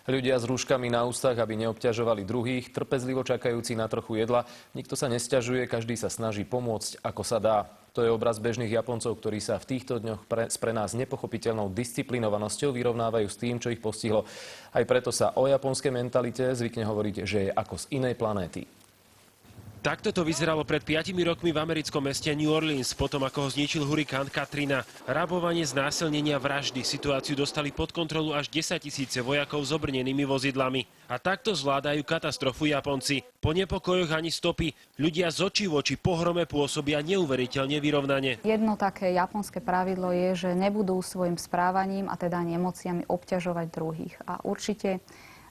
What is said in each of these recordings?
Ľudia s rúškami na ústach, aby neobťažovali druhých, trpezlivo čakajúci na trochu jedla. Nikto sa nesťažuje, každý sa snaží pomôcť, ako sa dá. To je obraz bežných Japoncov, ktorí sa v týchto dňoch s pre nás nepochopiteľnou disciplinovanosťou vyrovnávajú s tým, čo ich postihlo. Aj preto sa o japonskej mentalite zvykne hovoriť, že je ako z inej planéty. Takto to vyzeralo pred 5 rokmi v americkom meste New Orleans, potom ako ho zničil hurikán Katrina. Rabovanie, znásilnenia, vraždy. Situáciu dostali pod kontrolu až 10 000 vojakov s obrnenými vozidlami. A takto zvládajú katastrofu Japonci. Po nepokojoch ani stopy. Ľudia z očí v oči pohrome pôsobia neuveriteľne vyrovnane. Jedno také japonské pravidlo je, že nebudú svojim správaním a teda ani emóciami obťažovať druhých. A určite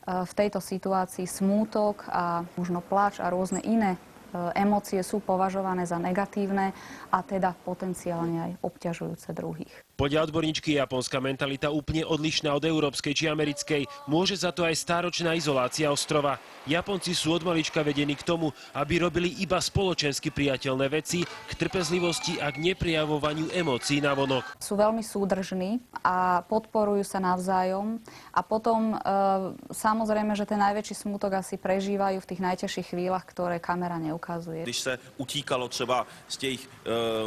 v tejto situácii smútok a možno pláč a rôzne iné emócie sú považované za negatívne a teda potenciálne aj obťažujúce druhých. Podľa odborníčky japonská mentalita úplne odlišná od európskej či americkej. Môže za to aj stáročná izolácia ostrova. Japonci sú od malička vedení k tomu, aby robili iba spoločensky priateľné veci, k trpezlivosti a k neprijavovaniu emócií navonok. Sú veľmi súdržní a podporujú sa navzájom a potom samozrejme, že ten najväčší smútok asi prežívajú v tých najťažších chvíľach, ktoré kamera neukazuje. Když se utíkalo třeba z těch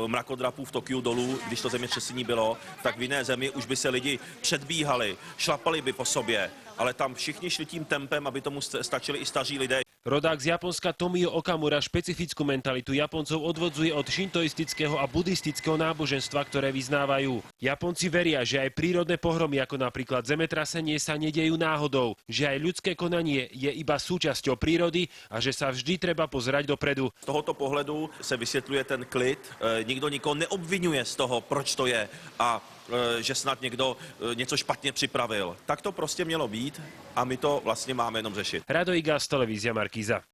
mrakodrapů v Tokiu dolů, když to zemětřesení bylo, tak v jiné zemi už by se lidi předbíhali, šlapali by po sobě, ale tam všichni šli tím tempem, aby tomu stačili i staří lidé. Rodák z Japonska Tomio Okamura špecifickú mentalitu Japoncov odvodzuje od šintoistického a buddhistického náboženstva, ktoré vyznávajú. Japonci veria, že aj prírodné pohromy, ako napríklad zemetrasenie, sa nedejú náhodou, že aj ľudské konanie je iba súčasťou prírody a že sa vždy treba pozerať dopredu. Z tohoto pohledu se vysvětluje ten klid, nikdo nikoho neobvinuje z toho, proč to je a že snad někdo něco špatně připravil. Tak to prostě mělo být a my to vlastně máme jenom řešit. Rado Igas, televízia Markíza.